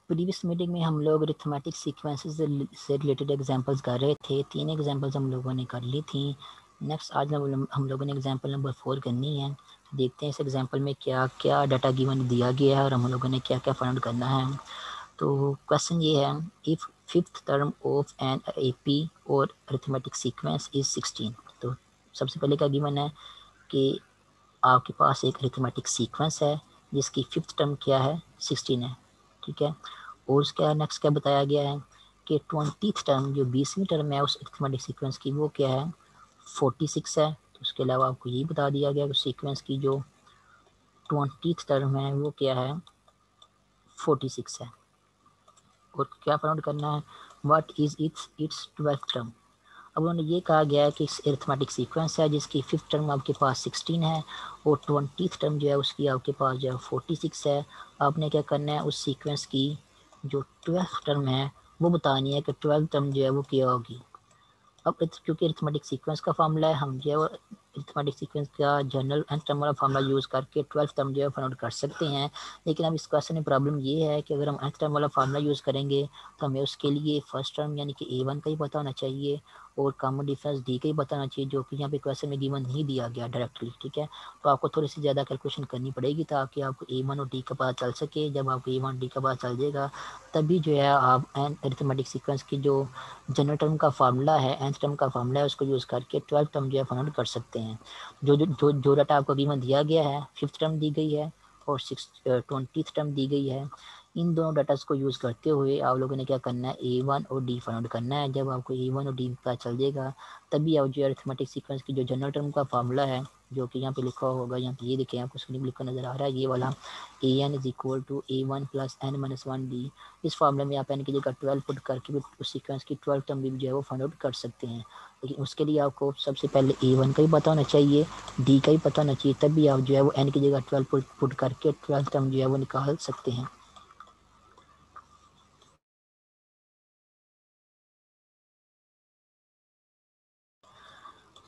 Previous meeting में हम लोग अरिथमेटिक सीक्वेंसेस से रिलेटेड एग्जांपल्स कर रहे थे। 3 एग्जांपल्स हम लोगों ने कर ली थी। नेक्स्ट आज हम लोगों ने एग्जांपल नंबर 4 करनी है। देखते हैं इस एग्जांपल में क्या क्या डाटा गिवन दिया गया है और हम लोगों ने क्या क्या फाइंड करना है। तो क्वेश्चन ये है, if fifth term of an AP और अरिथमेटिक सीक्वेंस इज 16। तो सबसे पहले क्या गिवन है कि आपके पास एक अरिथमेटिक सीक्वेंस है जिसकी फिफ्थ टर्म क्या है, 16 है। ठीक है, और उसका नेक्स्ट क्या बताया गया है कि 20th टर्म जो 20वीं टर्म है उस अरिथमेटिक सीक्वेंस की वो क्या है, 46 है। तो उसके अलावा आपको ये बता दिया गया कि सीक्वेंस की जो 20th टर्म है वो क्या है, 46 है। और क्या फाइंड करना है, what is it's 12th term. अब उन्होंने ये कहा गया है कि इस अरिथमेटिक सीक्वेंस है जिसकी फिफ्थ टर्म आपके पास 16 है और 20th टर्म जो है उसकी आपके पास जो है 46 है। आपने क्या करना है, उस सीक्वेंस की जो 12th टर्म है वो बतानी है कि 12th टर्म जो है वो क्या होगी। अब क्योंकि अरिथमेटिक सीक्वेंस का फार्मूला है, हम जो है वो अरिथमेटिक सीक्वेंस का जनरल एंड टर्म वाला फार्मूला यूज़ करके 12th टर्म जो है फाइंड आउट कर सकते हैं। लेकिन अब इस क्वेश्चन में प्रॉब्लम ये है कि अगर हम nth टर्म वाला फार्मूला यूज़ करेंगे तो हमें उसके लिए फर्स्ट टर्म यानी कि A1 का ही पता होना चाहिए और कॉमन डिफरेंस D का ही पता होना चाहिए, जो कि यहाँ पे क्वेश्चन में गिवन नहीं दिया गया डायरेक्टली। ठीक है, तो आपको थोड़ी सी ज़्यादा कैलकुलेशन करनी पड़ेगी ताकि आपको A1 और D का पता चल सके। जब आपको A1 D का पता चल जाएगा तभी जो है आप अरिथमेटिक सीक्वेंस की जो जनरल टर्म का फार्मूला है, nth टर्म का फार्मूला है, उसको यूज़ करके 12th टर्म जो है फाइंड कर सकते हैं। जो डाटा आपको गिवन दिया गया है, फिफ्थ टर्म दी गई है और 20th टर्म दी गई है। इन दोनों डाटास को यूज़ करते हुए आप लोगों ने क्या करना है, A1 और D फाइंड करना है। जब आपको A1 और D पता चल जाएगा तभी आप जो अरिथमेटिक सीक्वेंस की जो जनरल टर्म का फार्मूला है, जो कि यहाँ पे लिखा होगा, यहाँ पे ये देखें आपको स्क्रीन पर लिखा नज़र आ रहा है, ये वाला AN is equal to A1 plus N-1D। इस फार्मूले में आप N की जगह 12 पुट करके भी उस सीक्वेंस की 12th टर्म भी जो है वो फाइंड आउट कर सकते हैं। लेकिन उसके लिए आपको सबसे पहले A1 का ही पता होना चाहिए, D का ही पता होना चाहिए, तब भी आप जो है वो N की जगह 12 पुट करके 12th टर्म जो है वो निकाल सकते हैं।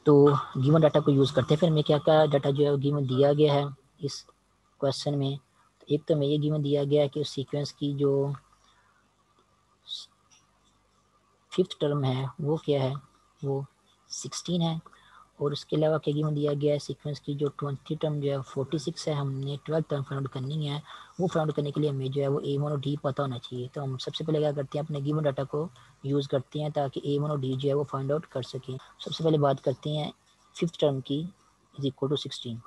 तो गिवन डाटा को यूज़ करते हैं फिर हमें क्या क्या डाटा जो है गिवन दिया गया है इस क्वेश्चन में। तो एक तो हमें ये गिवन दिया गया है कि उस सीक्वेंस की जो फिफ्थ टर्म है वो क्या है, वो 16 है। और उसके अलावा क्या गिवन दिया गया है, सीक्वेंस की जो 20 टर्म जो है 46 है। हमने 12 टर्म फाइंड करनी है, वो फाइंड करने के लिए हमें जो है वो A1 और D पता होना चाहिए। तो हम सबसे पहले क्या करते हैं, अपने गिवन डाटा को यूज़ करते हैं ताकि A1 और D जो है वो फाइंड आउट कर सकें। सबसे पहले बात करते हैं फिफ्थ टर्म की, इज इक्वल टू 16।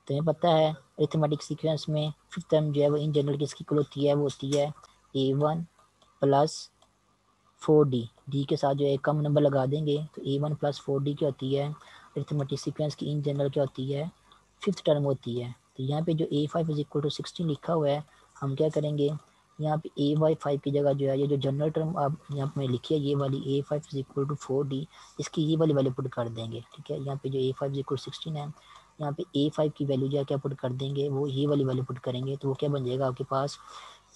तो हमें पता है अरिथमेटिक सीक्वेंस में फिफ्थ टर्म जो है वो इन जनरल किसकी इक्वल होती है, वो होती है A1 प्लस 4D। D के साथ जो है कम नंबर लगा देंगे तो A1 प्लस 4D क्या होती है, अरिथमेटिक सीक्वेंस की इन जनरल क्या होती है, फिफ्थ टर्म होती है। तो यहाँ पे जो A5 इज इक्वल टू 16 लिखा हुआ है, हम क्या करेंगे, यहाँ पे AY5 की जगह जो है ये जो जनरल टर्म आप यहाँ पे लिखी है ये वाली A5 is equal to 4D, इसकी ये वाली वैल्यू पुट कर देंगे। ठीक है, यहाँ पे जो A5 इज इक्वल 16 है, यहाँ पे A5 की वैल्यू जो है क्या पुट कर देंगे, वो ये वाली वैल्यू पुट करेंगे। तो वो क्या बन जाएगा आपके पास,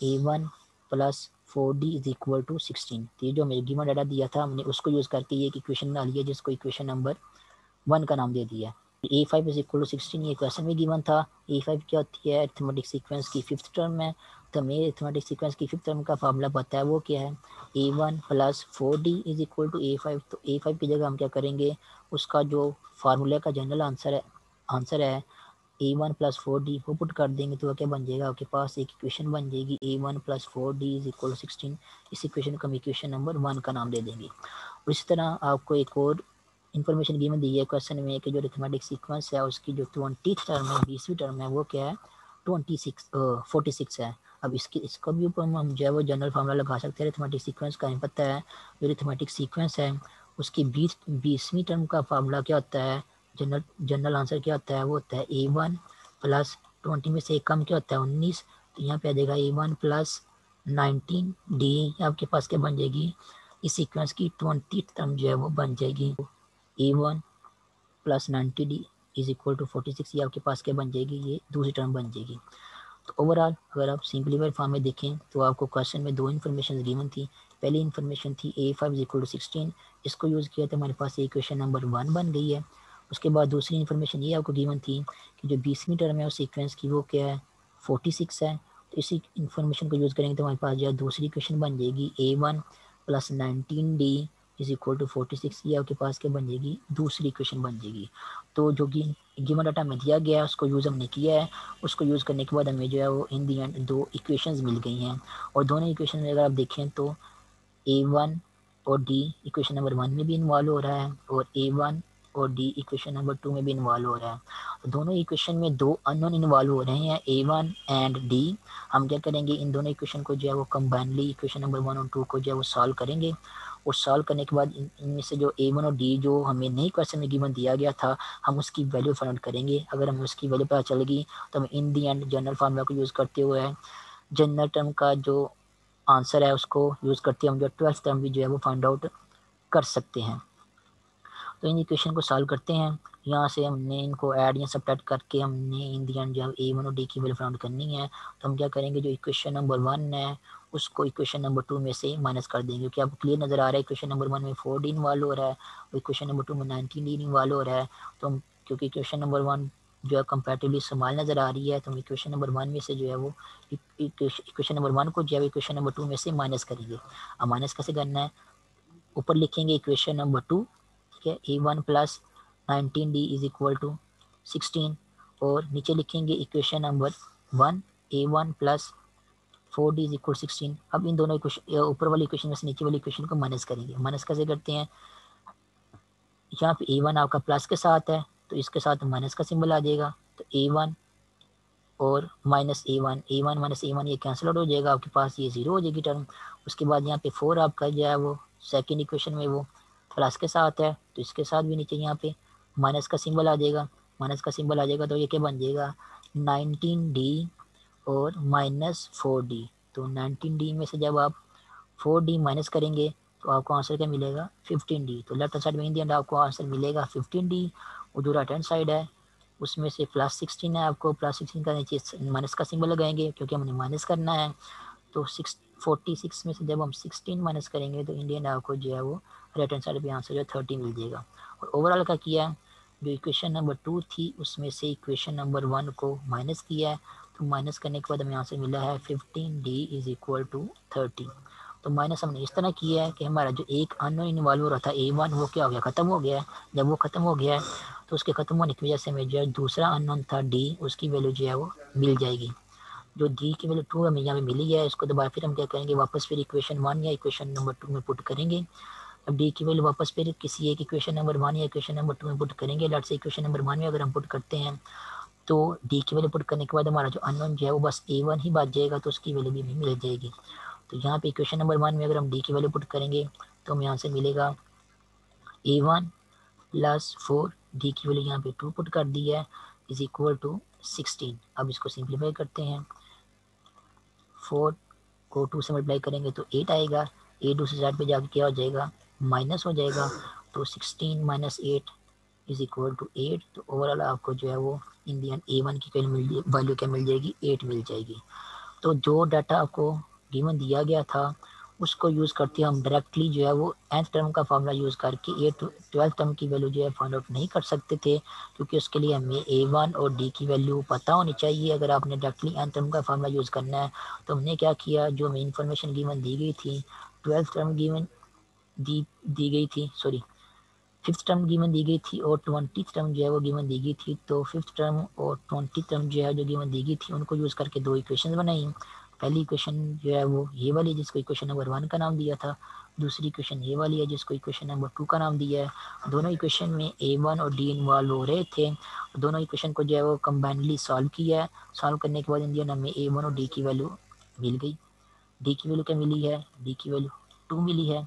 A1 plus 4D is equal to 16। तो ये जो हमें गिवन डाटा दिया था हमने उसको यूज़ करके ये एक इक्वेशन बना लिया जिसको इक्वेशन नंबर 1 का नाम दे दिया। A5 इज इक्वल टू 16 ये क्वेश्चन में गिवन था। A5 क्या होती है, अरिथमेटिक सीक्वेंस की फिफ्थ टर्म है। तो हमें अरिथमेटिक सीक्वेंस की फिफ्थ टर्म का फार्मूला पता है, वो क्या है, A1 plus 4D is equal to A5। तो A5 की जगह हम क्या करेंगे, उसका जो फार्मूले का जनरल आंसर है A1 प्लस 4D वो पुट कर देंगे तो क्या बन जाएगा, आपके पास एक इक्वेशन बन जाएगी A1 plus 4D is equal 16। इस इक्वेशन को हम इक्वेशन नंबर 1 का नाम दे देंगे। और इसी तरह आपको एक और इन्फॉर्मेशन गिवन दी है क्वेश्चन में कि जो अरिथमेटिक सीक्वेंस है उसकी जो 20th टर्म है, 20वीं टर्म है, वो क्या है, 46 है। अब इसका भी ऊपर हम जो है वो जनरल फार्मूला लगा सकते हैं अरिथमेटिक सीक्वेंस का। हमें पता है जो अरिथमेटिक सीक्वेंस है उसकी 20वीं टर्म का फार्मूला क्या होता है, जनरल आंसर क्या होता है, वो होता है A1 प्लस 20 में से एक कम क्या होता है, 19। तो यहाँ पे आ जाएगा A1 प्लस 19D। आपके पास क्या बन जाएगी, इस सीक्वेंस की 20th टर्म जो है वो बन जाएगी A1 plus 90D is equal to 46। ये आपके पास क्या बन जाएगी, ये दूसरी टर्म बन जाएगी। तो ओवरऑल अगर आप सिंपलीफाइड फॉर्म में देखें तो आपको क्वेश्चन में दो इन्फॉर्मेशन गिवन थी। पहली इन्फॉर्मेशन थी A5 इज इक्वल टू 16, इसको यूज़ किया तो हमारे पास इक्वेशन नंबर 1 बन गई है। उसके बाद दूसरी इन्फॉर्मेशन ये आपको गिवन थी कि जो 20वीं टर्म है उस सीक्वेंस की वो क्या है, 46 है। तो तो इसी इन्फॉर्मेशन को यूज़ करेंगे तो हमारे पास जो है दूसरी इक्वेशन बन जाएगी A1 plus 19D is equal to 46। ये आपके पास क्या बन जाएगी, दूसरी इक्वेशन बन जाएगी। तो जो कि गिवन डाटा हमें दिया गया है उसको यूज़ हमने किया है, उसको यूज़ करने के बाद हमें जो है वो इन दी एंड दो इक्वेशंस मिल गई हैं। और दोनों इक्वेशन में अगर आप देखें तो A1 और D इक्वेशन नंबर 1 में भी इन्वॉल्व हो रहा है और A1 और D इक्वेशन नंबर 2 में भी इन्वॉल्व हो रहा है। तो दोनों इक्वेशन में दो अननोन इन्वॉल्व हो रहे हैं, A1 एंड D। हम क्या करेंगे, इन दोनों इक्वेशन को जो है वो कंबाइनली इक्वेशन नंबर 1 और 2 को जो है वो सॉल्व करेंगे। और सॉल्व करने के बाद इनमें से जो A1 और D जो हमें नई क्वेश्चन में गिवन दिया गया था, हम उसकी वैल्यू फाइंड आउट करेंगे। अगर हमें उसकी वैल्यू पता चल गई तो हम इन दी एंड जनरल फार्मूला को यूज़ करते हुए जनरल टर्म का जो आंसर है उसको यूज़ करते हम जो 12th टर्म भी जो है वो फाइंड आउट कर सकते हैं। तो इन इक्वेशन को सॉल्व करते हैं। यहाँ से हमने इनको ऐड या सब्ट्रैक्ट करके हमने इन दी एंड जो A1 और D की वैल्यू फाइंड आउट करनी है। तो हम क्या करेंगे, जो इक्वेशन नंबर 1 है उसको इक्वेशन नंबर 2 में से माइनस कर देंगे, क्योंकि आपको क्लियर नज़र आ रहा है इक्वेशन नंबर 1 में 4D इन्वॉल्व हो रहा है और इक्वेशन नंबर 2 में 19D इन्वॉल्व हो रहा है। तो हम क्योंकि इक्वेशन नंबर 1 जो है कंपैरेटिवली स्मॉल नज़र आ रही है, तो हम इक्वेशन नंबर 1 में से जो है वो इक्वेशन नंबर 1 को जो है इक्वेशन नंबर 2 में से माइनस करेंगे। अब माइनस कैसे करना है, ऊपर लिखेंगे इक्वेशन नंबर 2, ठीक है, A1 plus 19D is equal to 16 और नीचे लिखेंगे equation number 1 A1 plus 4D is equal 16। अब इन दोनों इक्वेशन ऊपर वाली इक्वेशन में से नीचे वाली इक्वेशन को माइनस करेंगे। माइनस कैसे करते हैं, यहाँ पे A1 आपका प्लस के साथ है तो इसके साथ माइनस का सिंबल आ जाएगा, तो A1 और माइनस A1 माइनस A1 ये कैंसिल आउट हो जाएगा, आपके पास ये जीरो हो जाएगी टर्म। उसके बाद यहाँ पे 4 आपका जो है वो सेकेंड इक्वेशन में वो प्लस के साथ है तो इसके साथ भी नीचे यहाँ पे माइनस का सिंबल आ जाएगा। माइनस का सिंबल आ जाएगा तो ये क्या बन जाएगा, 19D और माइनस 4D। तो 19D में से जब आप 4D माइनस करेंगे तो आपको आंसर क्या मिलेगा, 15D। तो लेफ्ट हैंड साइड में इन दी एंड आपको आंसर मिलेगा 15D। और जो राइट हैंड साइड है उसमें से प्लस 16 है, आपको प्लस 16 का नीचे माइनस का सिंबल लगाएंगे क्योंकि हमने माइनस करना है। तो 46 में से जब हम 16 माइनस करेंगे तो इंडियन आपको जो है वो राइट हैंड साइड पे आंसर जो है 30 मिल जाएगा। और ओवरऑल क्या किया, जो इक्वेशन नंबर 2 थी उसमें से इक्वेशन नंबर 1 को माइनस किया है, तो माइनस करने के बाद हमें आंसर मिला है 15D इज इक्वल टू 30। तो माइनस हमने इस तरह किया है कि हमारा जो एक अननोन इन्वॉल्व हो रहा था A1 वो क्या हो गया, ख़त्म हो गया है। जब वो ख़त्म हो गया है तो उसके ख़त्म होने की वजह से हमें जो है दूसरा अननोन था D, उसकी वैल्यू जो है वो मिल जाएगी। जो D की वैल्यू 2 हमें यहाँ पे मिली है, इसको दोबारा फिर हम क्या करेंगे, वापस फिर इक्वेशन 1 या इक्वेशन नंबर 2 में पुट करेंगे। अब D की वैल्यू वापस फिर किसी एक इक्वेशन नंबर 1 या इक्वेशन नंबर 2 में पुट करेंगे। लेट्स से इक्वेशन नंबर 1 में अगर हम पुट करते हैं तो D की वैल्यू पुट करने के बाद हमारा जो अननोन जो है वो बस A1 ही बच जाएगा, तो उसकी वैल्यू भी हमें मिल जाएगी। तो यहाँ पे इक्वेशन नंबर 1 में अगर हम D की वैल्यू पुट करेंगे तो हमें यहाँ से मिलेगा A1 प्लस 4, D की वैल्यू यहाँ पे 2 पुट कर दी है इज इक्वल टू 16। अब इसको सिंप्लीफाई करते हैं, 4 को 2 से मल्टीप्लाई करेंगे तो 8 आएगा। 8 दूसरी साइड पे जाके क्या हो जाएगा, माइनस हो जाएगा। तो 16 माइनस 8 इज इक्वल टू 8। तो ओवरऑल आपको जो है वो इन दी एंड A1 की वैल्यू क्या मिल जाएगी, 8 मिल जाएगी। तो जो डाटा आपको गिवन दिया गया था उसको यूज़ करते हम डायरेक्टली जो है वो nth टर्म का फार्मूला यूज़ करके ये 12th टर्म की वैल्यू जो है फाइंड आउट नहीं कर सकते थे, क्योंकि उसके लिए हमें A1 और D की वैल्यू पता होनी चाहिए। अगर आपने डायरेक्टली nth टर्म का फार्मूला यूज़ करना है तो हमने क्या किया, जो हमें इन्फॉर्मेशन गिवन दी गई थी, 12th टर्म गिवन दी गई थी, sorry 5th term given the गई थी और 20th टर्म जो है वो गिवन दी गई थी। तो 5th टर्म और 20th टर्म जो है जो गिवन दी गई थी उनको यूज़ करके दो इक्वेशन बनाई। पहली इक्वेशन जो है वो ये वाली जिसको इक्वेशन नंबर 1 का नाम दिया था, दूसरी इक्वेशन ये वाली है जिसको इक्वेशन नंबर 2 का नाम दिया है। दोनों इक्वेशन में A1 और D इन्वॉल्व हो रहे थे, दोनों इक्वेशन को जो है वो कंबाइनली सॉल्व किया है। सॉल्व करने के बाद इंडियन हमें A1 और D की वैल्यू मिल गई। D की वैल्यू क्या मिली है, D की वैल्यू 2 मिली है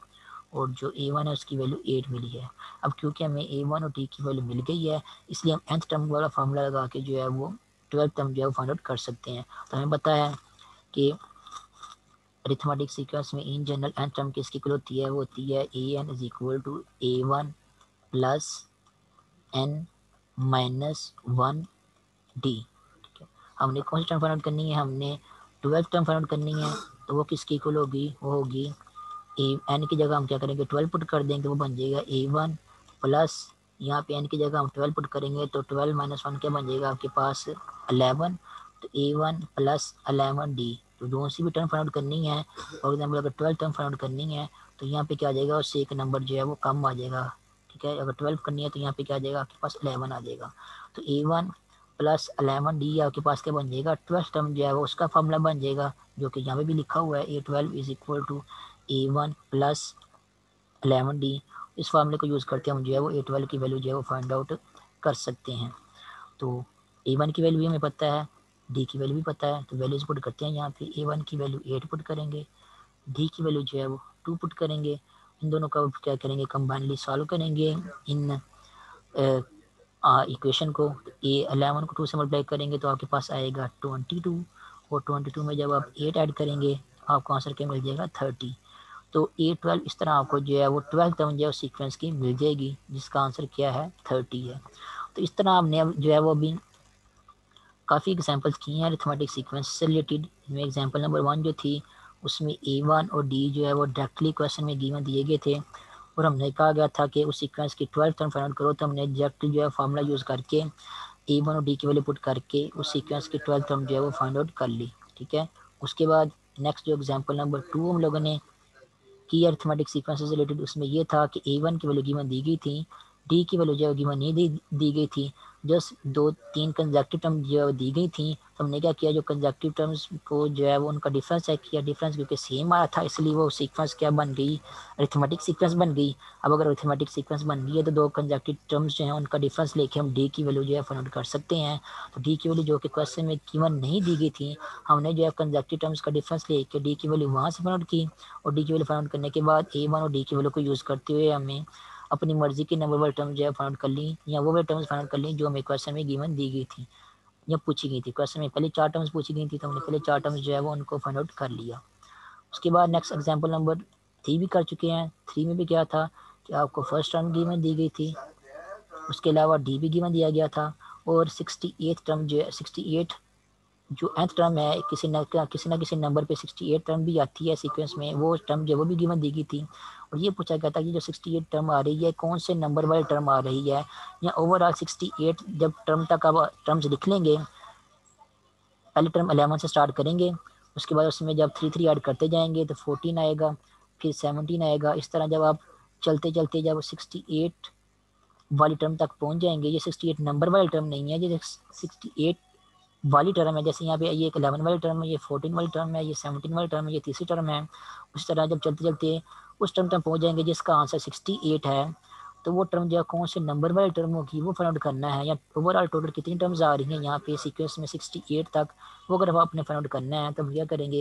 और जो A1 है उसकी वैल्यू 8 मिली है। अब क्योंकि हमें A1 और D की वैल्यू मिल गई है इसलिए हम nth टर्म वाला फार्मूला लगा के जो है वो 12th टर्म जो है वो फाइंड आउट कर सकते हैं। तो हमें पता है कि अरिथमेटिक सीक्वेंस में इन जनरल nth टर्म किसकी इक्वल होती है, वो होती है an is equal to A1 plus n minus 1 D। ठीक है, हमने कौन सी टर्म फाइंड आउट करनी है, हमने 12th टर्म फाइंड आउट करनी है। तो वो किसकी इक्वल होगी, वो होगी एन की जगह हम क्या करेंगे 12 पुट कर देंगे, वो बन जाएगा A1 प्लस यहाँ पे एन की जगह हम 12 पुट करेंगे तो 12 माइनस 1 क्या बन जाएगा आपके पास 11। तो A1 प्लस 11D तो जो सी भी टर्म फाइंड आउट करनी है, फॉर एग्जाम्पल अगर 12 टर्म फाइंड आउट करनी है तो यहाँ पे क्या आ जाएगा, उससे एक नंबर जो है वो कम आ जाएगा, ठीक है। अगर 12 करनी है तो यहाँ पे क्या आ जाएगा, आपके पास 11 आ जाएगा। तो A1 प्लस 11D आपके पास क्या बन जाएगा, 12 टर्म जो है वो उसका फॉर्मूला बन जाएगा, जो कि यहाँ पे भी लिखा हुआ है A12 is equal to A1 plus 11D। इस फार्मूले को यूज़ करके हम जो है वो A12 की वैल्यू जो है वो फाइंड आउट कर सकते हैं। तो A1 की वैल्यू भी हमें पता है, D की वैल्यू भी पता है, तो वैल्यूज पुट करते हैं। यहाँ पे A1 की वैल्यू 8 पुट करेंगे, D की वैल्यू जो है वो 2 पुट करेंगे। इन दोनों का क्या करेंगे, कंबाइनली सॉल्व करेंगे इन इक्वेशन को। A11 को 2 से मल्टीप्लाई करेंगे तो आपके पास आएगा 22, और 22 में जब आप 8 ऐड करेंगे आपको आंसर क्या मिल जाएगा, 30। तो A12 इस तरह आपको जो है वो 12 टर्म जो है सीक्वेंस की मिल जाएगी, जिसका आंसर क्या है, 30 है। तो इस तरह आपने जो है वो अभी काफ़ी एग्जांपल्स किए हैं अरिथमेटिक सीक्वेंस से रिलेटेड। इनमें एग्जांपल नंबर 1 जो थी उसमें A1 और D जो है वो डायरेक्टली क्वेश्चन में गिवन दिए गए थे, और हमने कहा गया था कि उस सीक्वेंस की 12 टर्म फाइंड आउट करो, तो हमने डायरेक्टली जो है फार्मूला यूज़ करके A1 और D की वैल्यू पुट करके उस सीक्वेंस की 12 टर्म जो है वो फाइंड आउट कर ली, ठीक है। उसके बाद नेक्स्ट जो एग्जाम्पल नंबर 2 हम लोगों ने की अरिथमेटिक सीक्वेंस से रिलेटेड, उसमें ये था कि A1 की वैल्यू गिवन दी गई थी, D की वैल्यू जो है गिवन नहीं दी गई थी, जस्ट 2-3 कंजक्टिव टर्म जो है दी गई थी। तो हमने क्या किया, जो कंजक्टिव टर्म्स को जो है वो उनका डिफरेंस चेक किया, डिफरेंस क्योंकि सेम आया था इसलिए वो सीक्वेंस क्या बन गई, अरिथमेटिक सीक्वेंस बन गई। अब अगर अरिथमेटिक सीक्वेंस बन गई है तो दो कंजक्टिव टर्म्स जो हैं उनका डिफरेंस लेके हम D की वैल्यू जो है फाइंड आउट कर सकते हैं। तो D की वैल्यू जो कि क्वेश्चन में गिवन नहीं दी गई थी, हमने जो है कंजक्टिव टर्म्स का डिफरेंस लेके D की वैल्यू वहाँ से फाइंड आउट की, और D की वैल्यू फाइंड आउट करने के बाद A1 और D की वैल्यू को यूज़ करते हुए हमें अपनी मर्जी की नंबर वाली टर्म जो है फाइंड आउट कर ली, या वो वाली टर्म्स फाइंड आउट कर ली जो हमें क्वेश्चन में गिवन दी गई थी या पूछी गई थी। क्वेश्चन में पहले 4 टर्म्स पूछी गई थी, तो हमने पहले 4 टर्म्स जो है वो उनको फाइंड आउट कर लिया। उसके बाद नेक्स्ट एग्जाम्पल नंबर 3 भी कर चुके हैं। 3 में भी क्या था कि आपको फर्स्ट टर्म गिवन दी गई थी, उसके अलावा D भी गिवन दिया गया था, और 68 टर्म जो है 68 जो nth टर्म है, किसी ना किसी नंबर पे 68 टर्म भी आती है सीक्वेंस में, वो टर्म जो वो भी गिवन दी गई थी। और ये पूछा गया था कि जो 68 टर्म आ रही है कौन से नंबर वाली टर्म आ रही है, या ओवरऑल 68 जब टर्म तक आप टर्म्स लिख लेंगे, पहले टर्म 11 से स्टार्ट करेंगे, उसके बाद उसमें जब 3 ऐड करते जाएंगे तो 14 आएगा, फिर 17 आएगा। इस तरह जब आप चलते चलते जब 68 वाली टर्म तक पहुंच जाएंगे, ये 68 नंबर वाली टर्म नहीं है, ये 68 वाली टर्म है। जैसे यहाँ पे ये एक 11 वाली टर्म है, ये 14 वाली टर्म है, ये 17 वाली टर्म है, ये तीसरी टर्म है। उस तरह जब चलते चलते उस टर्म तक पहुँच जाएंगे जिसका आंसर 68 है, तो वो टर्म जो है कौन से नंबर वाली टर्म होगी वो फाइंड आउट करना है, या ओवरऑल टोटल कितनी टर्म्स आ रही हैं यहाँ पे सीक्वेंस में 68 तक, वो अगर आपने फाइंड आउट करना है तो हम क्या करेंगे,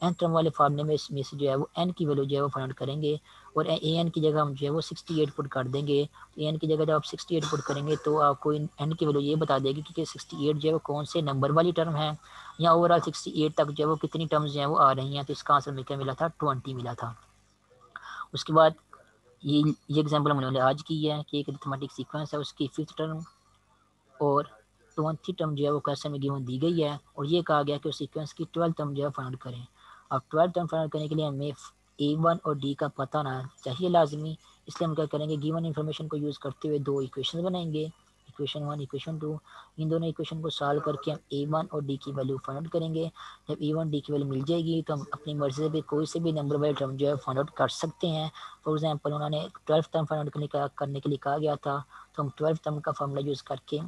एन टर्म वाले फार्मूले में इसमें से जो है वो एन की वैल्यू जो है वो फाइंड आउट करेंगे, और ए एन की जगह हम जो है वो 68 पुट कर देंगे। तो एन की जगह जब आप 68 पुट करेंगे तो आपको एन की वैल्यू ये बता देगी कि 68 जो है वो कौन से नंबर वाली टर्म है, या ओवरऑल 68 तक जो है वो कितनी टर्म्स जो है वो आ रही हैं। तो इसका आंसर में क्या मिला था, 20 मिला था। उसके बाद ये एग्जाम्पल हमने आज की है कि एक अरिथमेटिक सीक्वेंस है, उसकी 5th टर्म और 20 टर्म जो है वो क्वेश्चन में गिवन दी गई है, और ये कहा गया कि उस सीक्वेंस की 12 टर्म जो है फाइंड आउट करें। अब 12 टर्म फाइंड आउट करने के लिए हमें A1 और D का पता होना चाहिए लाजमी, इसलिए हम क्या करेंगे, गिवन इन्फॉर्मेशन को यूज़ करते हुए दो इक्वेशन बनाएंगे, इक्वेशन 1 इक्वेशन 2। इन दोनों इक्वेशन को सॉल्व करके हम A1 और D की वैल्यू फाइंड आउट करेंगे। जब A1 D की वैल्यू मिल जाएगी तो हम अपनी मर्जी से भी कोई से भी नंबर वाले टर्म जो है फाइंड आउट कर सकते हैं। फॉर एग्जाम्पल उन्होंने 12 टर्म फाइंड आउट करने के लिए कहा गया था, तो हम 12 टर्म का फॉर्मूला यूज़ करके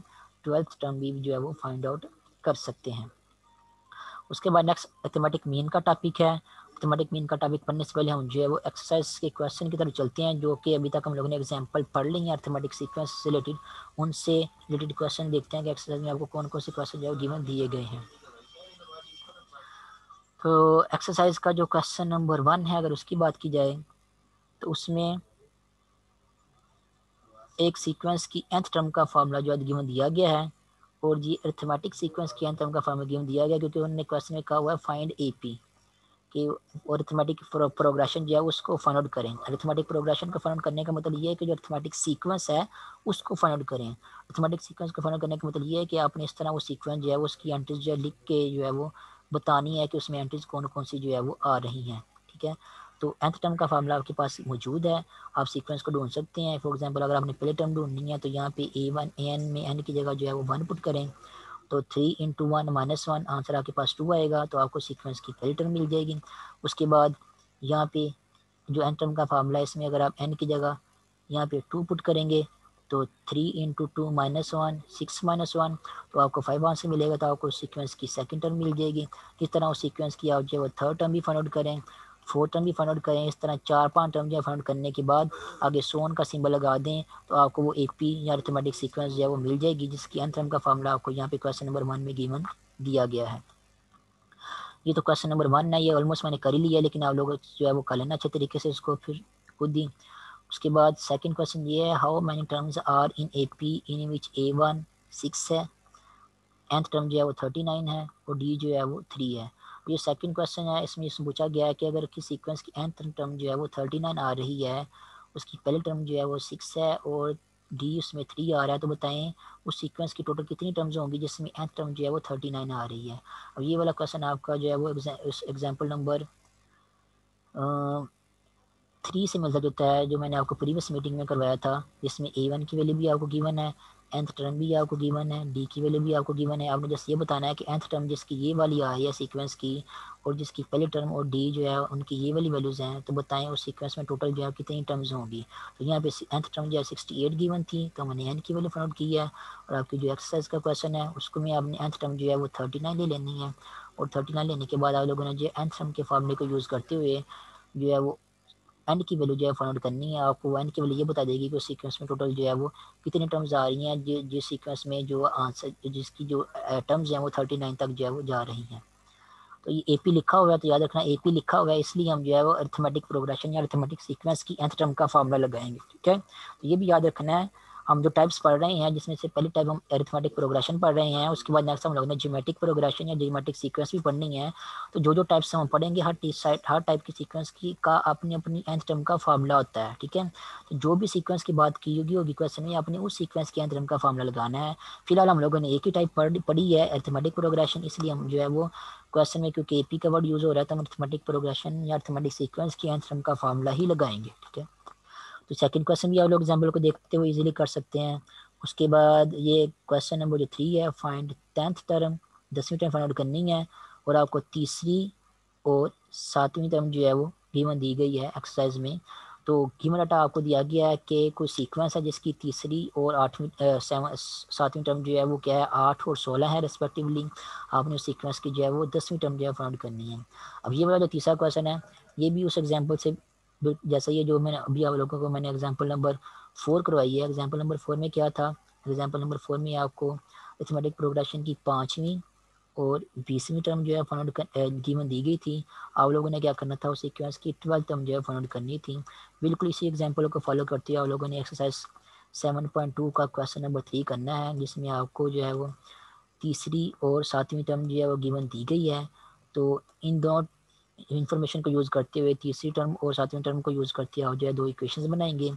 12th टर्म भी जो है वो फाइंड आउट कर सकते हैं। उसके बाद नेक्स्ट अरिथमेटिक मीन का टॉपिक है। अरिथमेटिक मीन का टॉपिक पढ़ने से पहले हम जो है वो एक्सरसाइज के क्वेश्चन की तरफ चलते हैं, जो कि अभी तक हम लोगों ने एग्जांपल पढ़ ली हैं अरिथमेटिक सीक्वेंस से रिलेटेड। उनसे रिलेटेड क्वेश्चन देखते हैं कि एक्सरसाइज में आपको कौन कौन से क्वेश्चन जो है गिवन दिए गए हैं। तो एक्सरसाइज का जो क्वेश्चन नंबर 1 है, अगर उसकी बात की जाए तो उसमें एक सीक्वेंस की nth टर्म का फार्मूला जो है गिवन दिया गया है, और ये अरिथमेटिक सीक्वेंस की nth टर्म का फार्मूला गिवन दिया गया क्योंकि उन्होंने क्वेश्चन में कहा हुआ है फाइंड AP कि अरिथमेटिक प्रोग्रेशन जो है उसको फाइंड आउट करें। अरिथमेटिक प्रोग्रेशन को फाइंड आउट करने का मतलब ये है कि जो अरिथमेटिक सीक्वेंस है उसको फाइंड आउट करें। अरिथमेटिक सीक्वेंस को फाइंड आउट करने का मतलब ये है कि आपने इस तरह वो सीक्वेंस जो है उसकी एंट्रीज जो है लिख के जो है वो बतानी है कि उसमें एंट्रीज कौन कौन सी जो है वो आ रही हैं, ठीक है। तो nth टर्म का फार्मूला आपके पास मौजूद है, आप सीक्वेंस को ढूंढ सकते हैं। फॉर एग्जांपल अगर आपने पहले टर्म ढूंढनी है तो यहाँ पे A1 AN में n की जगह जो है वो 1 पुट करें, तो 3 × 1 -1 आंसर आपके पास 2 आएगा, तो आपको सीक्वेंस की पहली टर्म मिल जाएगी। उसके बाद यहाँ पे जो n टर्म का फार्मूला है, इसमें अगर आप n की जगह यहाँ पे 2 पुट करेंगे तो 3 × 2 -1 6 -1, तो आपको 5 आंसर मिलेगा, तो आपको सीक्वेंस की सेकंड टर्म मिल जाएगी। इस तरह उस सीक्वेंस की आप जो है थर्ड टर्म भी फाइंड आउट करें, फोर्थ टर्म भी फाइंड आउट करें। इस तरह 4-5 टर्म जो है फाइंड आउट करने के बाद आगे सोन का सिंबल लगा दें, तो आपको वो AP या अरिथमेटिक सीक्वेंस जो है वो मिल जाएगी, जिसकी n टर्म का फार्मूला आपको यहाँ पे क्वेश्चन नंबर 1 में गिवन दिया गया है। ये तो क्वेश्चन नंबर 1 है, ये ऑलमोस्ट मैंने कर ही लिया, लेकिन आप लोग जो है वो कर लेना अच्छे तरीके से इसको फिर खुद ही। उसके बाद सेकंड क्वेश्चन ये है, how many terms are in AP in which A1 6 है, nth टर्म जो है वो 39 है और D जो है वो 3 है। ये सेकंड क्वेश्चन है, इसमें इसमें पूछा गया है कि अगर किसी सीक्वेंस की nth टर्म जो है वो 39 आ रही है, उसकी पहली टर्म जो है वो 6 है और D उसमें 3 आ रहा है, तो बताएं उस सीक्वेंस की टोटल कितनी टर्म्स होंगी जिसमें nth टर्म जो है वो 39 आ रही है। अब ये वाला क्वेश्चन आपका जो है वो एग्जाम्पल नंबर 3 से मिलता जुलता है, जो मैंने आपको प्रीवियस मीटिंग में करवाया था, जिसमें A1 की वैल्यू भी आपको गिवन है, nth टर्म भी आपको गिवन है, D की वैल्यू भी आपको गिवन है। आपने जस्ट ये बताना है कि nth टर्म जिसकी ये वाली आई है सीक्वेंस की, और जिसकी पहली टर्म और D जो है उनकी ये वाली वैल्यूज़ हैं, तो बताएं उस सीक्वेंस में टोटल जो है कितनी टर्म्स होंगी। तो यहाँ पे nth टर्म जो है 68 गिवन थी, तो मैंने n की वैल्यू फाइंड आउट की है, और आपकी जो एक्सरसाइज का क्वेश्चन है उसको में आपने nth टर्म जो है वो 39 ले लेनी है, और 39 लेने के बाद आप लोगों ने जो nth टर्म के फार्मूले को यूज़ करते हुए जो है वो एन की वैल्यू जो है फाइंड आउट करनी है। आपको एन की वैल्यू ये बता देगी कि उस सीक्वेंस में टोटल जो है वो कितनी टर्म्स आ रही हैं, जिस सीक्वेंस में जो आंसर जिसकी जो टर्म्स हैं वो 39 तक जो है वो जा रही हैं। तो ये AP लिखा हुआ है, तो याद रखना AP लिखा हुआ है, इसलिए हम जो है वो अरिथमेटिक प्रोग्रेशन या अरिथमेटिक सीक्वेंस की nth टर्म का फार्मूला लगाएंगे। ठीक है, तो ये भी याद रखना है। हम जो टाइप्स पढ़ रहे हैं, जिसमें से पहली टाइप हम अरिथमेटिक प्रोग्रेशन पढ़ रहे हैं, उसके बाद नेक्स्ट हम लोगों ने ज्योमेट्रिक प्रोग्रेशन या ज्योमेट्रिक सीक्वेंस भी पढ़नी है। तो जो जो टाइप्स हम पढ़ेंगे, हर टाइप की सीक्वेंस की का अपनी अपनी nth टर्म का फार्मूला होता है। ठीक है, तो जो भी सीक्वेंस की बात की होगी क्वेश्चन में, आपने उस सीक्वेंस की nth टर्म का फार्मूला लगाना है। फिलहाल हम लोगों ने एक ही टाइप पढ़ी है, अरिथमेटिक प्रोग्रेशन, इसलिए हम जो है वो क्वेश्चन में क्योंकि AP का वर्ड यूज हो रहा है, तो हम अरिथमेटिक प्रोग्रेशन या अरिथमेटिक सीक्वेंस की nth टर्म का फार्मूला ही लगाएंगे। ठीक है, तो सेकंड क्वेश्चन भी आप लोग एग्जाम्पल को देखते हुए इजीली कर सकते हैं। उसके बाद ये क्वेश्चन नंबर जो 3 है, फाइंड 10th टर्म, 10वीं टर्म फाइंड आउट करनी है, और आपको तीसरी और 7वीं टर्म जो है वो गिवन दी गई है एक्सरसाइज में। तो गिवन डाटा आपको दिया गया है कि कोई सीक्वेंस है जिसकी तीसरी और 7वीं टर्म जो है वो क्या है, 8 और 16 है रिस्पेक्टिवली। आपने उस सीक्वेंस की जो है वो 10वीं टर्म जो है फाइंड करनी है। अब ये वाला जो तीसरा क्वेश्चन है, ये भी उस एग्जाम्पल से जैसा ये जो मैंने अभी आप लोगों को मैंने एग्जाम्पल नंबर 4 करवाई है। एग्जाम्पल नंबर 4 में क्या था, एग्जाम्पल नंबर 4 में आपको अरिथमेटिक प्रोग्रेशन की 5वीं और 20वीं टर्म जो है फाइंड गिवन दी गई थी। आप लोगों ने क्या करना था, उस सीक्वेंस की 12th टर्म जो है फाइंड करनी थी। बिल्कुल इसी एग्जाम्पल को फॉलो करते हुए आप लोगों ने एक्सरसाइज 7.2 का क्वेश्चन नंबर 3 करना है, जिसमें आपको जो है वो तीसरी और 7वीं टर्म जो है वो गिवन दी गई है। तो इन दोनों इन्फॉर्मेशन को यूज़ करते हुए तीसरी टर्म और 7वीं टर्म को यूज़ करते हुए आप जो है दो इक्वेशंस बनाएंगे।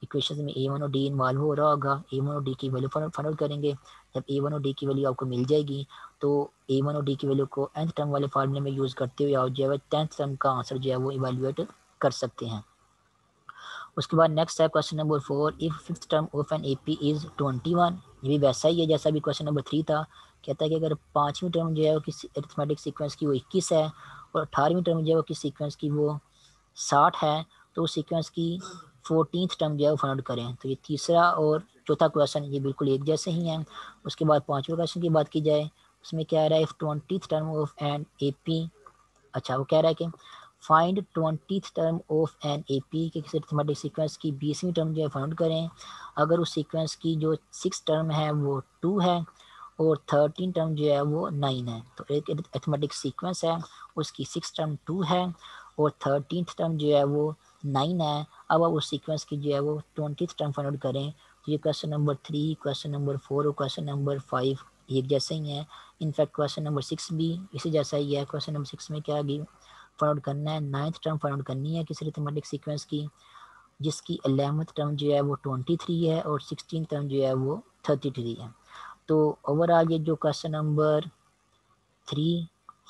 इक्वेशंस में A1 और D इन्वॉल्व हो रहा होगा, A1 और D की वैल्यू फाइंड आउट करेंगे। जब A1 और D की वैल्यू आपको मिल जाएगी, तो A1 और D की वैल्यू को nth टर्म वाले फार्मूले में यूज़ करते हुए आप जो है 10th टर्म का आंसर जो है वो इवेल्युएट कर सकते हैं। उसके बाद नेक्स्ट है question number 4, if fifth term of an AP is 21। ये भी वैसा ही है जैसा भी क्वेश्चन नंबर 3 था। कहता है कि अगर 5वीं टर्म जो है वो किसी अरिथमेटिक सीक्वेंस की वो 21 है, और 18वीं टर्म जो है वो किस सीक्वेंस की वो 60 है, तो उस सीक्वेंस की 14th टर्म जो है वो फाइंड आउट करें। तो ये तीसरा और चौथा क्वेश्चन ये बिल्कुल एक जैसे ही हैं। उसके बाद 5वें क्वेश्चन की बात की जाए, उसमें क्या रहा है, if 20th term of an AP, अच्छा वो कह रहा है कि find 20th term of an AP के किसी अरिथमेटिक सीक्वेंस की 20वीं टर्म जो है फाइंड करें, अगर उस सीक्वेंस की जो 6 टर्म है वो 2 है और 13 टर्म जो है वो 9 है। तो एक अरिथमेटिक सीक्वेंस है, उसकी 6 टर्म 2 है और 13th टर्म जो है वो 9 है। अब आप उस सीक्वेंस की जो है वो 20th टर्म फाइंड आउट करें। तो ये क्वेश्चन नंबर 3, क्वेश्चन नंबर 4 और क्वेश्चन नंबर 5 एक जैसे ही हैं। इनफैक्ट क्वेश्चन नंबर 6 भी इसी जैसा ही है। क्वेश्चन नंबर 6 में क्या फाइंड आउट करना है, 9th टर्म फाइंड आउट करनी है किसी अरिथमेटिक सीक्वेंस की, जिसकी 11th टर्म जो है वो 23 है और 16th टर्म जो है वो 33 है। तो ओवरऑल ये जो क्वेश्चन नंबर 3,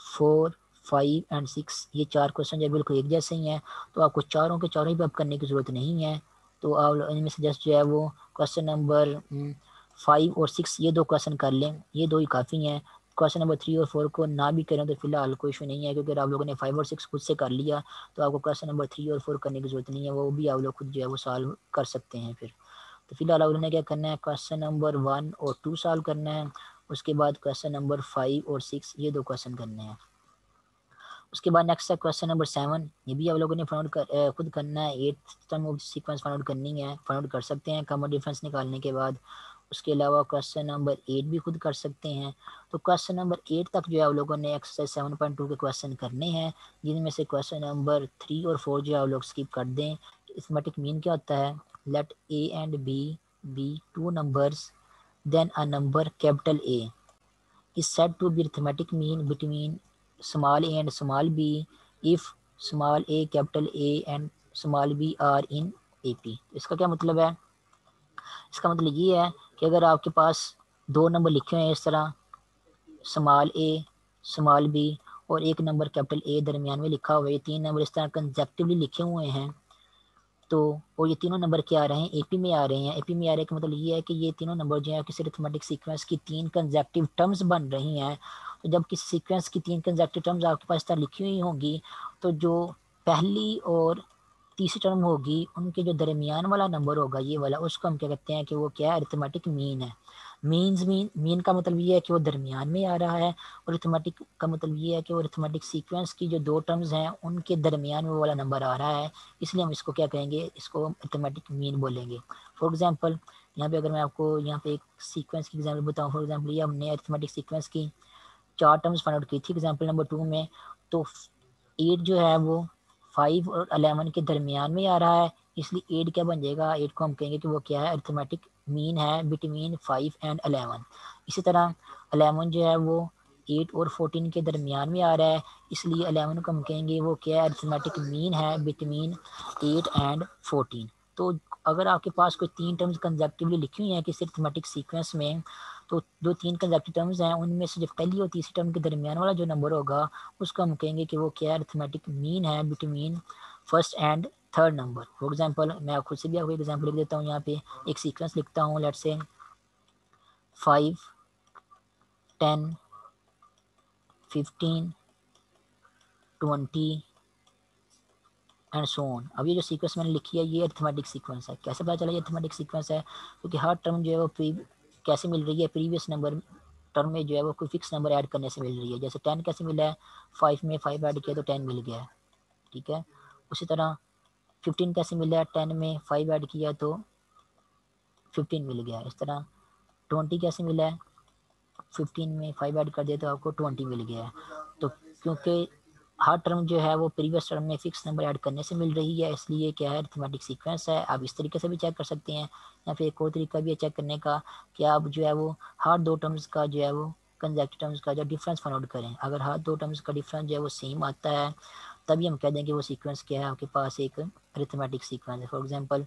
4, 5 एंड 6 ये 4 क्वेश्चन जो बिल्कुल एक जैसे ही हैं, तो आपको चारों के चारों ही पे अब करने की ज़रूरत नहीं है। तो आप इनमें से जस्ट जो है वो क्वेश्चन नंबर 5 और 6 ये 2 क्वेश्चन कर लें, ये 2 ही काफ़ी हैं। क्वेश्चन नंबर 3 और 4 को ना भी करें तो फिलहाल कोई इशू नहीं है, क्योंकि अगर आप लोगों ने 5 और 6 खुद से कर लिया तो आपको क्वेश्चन नंबर 3 और 4 करने की ज़रूरत नहीं है, वो भी आप लोग खुद जो है वो सॉल्व कर सकते हैं फिर। तो फिलहाल आप लोगों ने क्या करना है, क्वेश्चन नंबर 1 और 2 सॉल्व करना है, उसके बाद क्वेश्चन नंबर 5 और 6 ये 2 क्वेश्चन करने हैं। उसके बाद नेक्स्ट है क्वेश्चन नंबर 7, ये भी आप लोगों ने खुद करना है। 8th term of sequence find out करनी है, फाइंड आउट कर सकते हैं कॉमन डिफरेंस निकालने के बाद। उसके अलावा क्वेश्चन नंबर 8 भी खुद कर सकते हैं। तो क्वेश्चन नंबर 8 तक जो है आप लोगों ने एक्सरसाइज 7.2 के क्वेश्चन करने हैं, जिनमें से क्वेश्चन नंबर 3 और 4 जो है आप लोग स्किप कर दें। अरिथमेटिक मीन क्या होता है, let A and B B 2 numbers then a number capital A is said to be arithmetic mean between small a and small b if small a, capital A and small b are in AP। इसका क्या मतलब है, इसका मतलब ये है कि अगर आपके पास 2 नंबर लिखे हुए हैं इस तरह, स्मॉल ए स्मॉल बी और एक नंबर कैपिटल ए दरमियान में लिखा हुआ है, ये 3 नंबर इस तरह कंजेक्टिवली लिखे हुए हैं, तो और ये तीनों नंबर क्या आ रहे हैं, एपी में आ रहे हैं। एपी में आ रहे का मतलब ये है कि ये तीनों नंबर जो है किसी अरिथमेटिक सीक्वेंस की 3 कंजेक्टिव टर्म्स बन रही हैं। तो जब किसी सीक्वेंस की 3 कंजेक्टिव टर्म्स आपके पास तरह लिखी हुई होंगी, तो जो पहली और तीसरी टर्म होगी उनके जो दरमियान वाला नंबर होगा ये वाला, उसको हम क्या कहते हैं कि वो क्या है, अरिथमेटिक मीन है। मीन का मतलब ये है कि वो दरमियान में आ रहा है, और अरिथमेटिक का मतलब ये है कि वो अरिथमेटिक सीक्वेंस की जो 2 टर्म्स हैं उनके दरमियान में वाला नंबर आ रहा है, इसलिए हम इसको क्या कहेंगे, इसको अरिथमेटिक मीन बोलेंगे। फॉर एग्जांपल यहाँ पे अगर मैं आपको यहाँ पे एक सीक्वेंस की एग्जांपल बताऊँ, फॉर एग्जांपल ये हमने अरिथमेटिक सीक्वेंस की 4 टर्म्स फाइंड आउट की थी एग्जांपल नंबर 2 में, तो 8 जो है वो 5 और 11 के दरमियान में आ रहा है, इसलिए 8 क्या बन जाएगा, 8 को हम कहेंगे कि वो क्या है, अरिथमेटिक मीन है बिटवीन 5 एंड 11। इसी तरह 11 जो है वो 8 और 14 के दरमियान में आ रहा है, इसलिए 11 को हम कहेंगे वो क्या है, अरिथमेटिक मीन है बिटवीन 8 एंड 14। तो अगर आपके पास कोई 3 टर्म्स कंजेक्टिवली लिखी हुई हैं किसी अरिथमेटिक सीक्वेंस में, तो जो 3 कंजेक्टिव टर्म्स हैं उनमें से जो पहली और तीसरी टर्म के दरमियान वाला जो नंबर होगा उसको हम कहेंगे कि वो क्या है, अरिथमेटिक मीन है between first and third number. For example मैं खुद से भी आपको एग्जांपल लिख देता हूँ, यहाँ पे एक सीक्वेंस लिखता हूँ, let's say 5 10 15 20 and so on. अब ये जो सीक्वेंस मैंने लिखी है ये अरिथमेटिक सीक्वेंस है। कैसे पता चला ये अरिथमेटिक सीक्वेंस है, क्योंकि हर टर्म जो है वो कैसे मिल रही है, प्रीवियस नंबर टर्म में जो है वो कोई फिक्स नंबर ऐड करने से मिल रही है। जैसे 10 कैसे मिला है, 5 में 5 ऐड किया तो 10 मिल गया है, ठीक है। उसी तरह 15 कैसे मिला है, 10 में 5 ऐड किया तो 15 मिल गया। इस तरह 20 कैसे मिला है, 15 में 5 ऐड कर दिया तो आपको 20 मिल गया है। तो क्योंकि हर टर्म जो है वो प्रीवियस टर्म में फिक्स नंबर ऐड करने से मिल रही है, इसलिए क्या है, अरिथमेटिक सीक्वेंस है। आप इस तरीके से भी चेक कर सकते हैं, या फिर एक और तरीका भी है चेक करने का कि आप जो है वो हर 2 टर्म्स का जो है वो कंजेक्टिव टर्म्स का जो डिफरेंस फाइंड आउट करें। अगर हर 2 टर्म्स का डिफरेंस जो है वो सेम आता है, तभी हम कह देंगे वो सीक्वेंस क्या है, आपके पास एक अरिथमेटिक सीक्वेंस है। फॉर एग्जाम्पल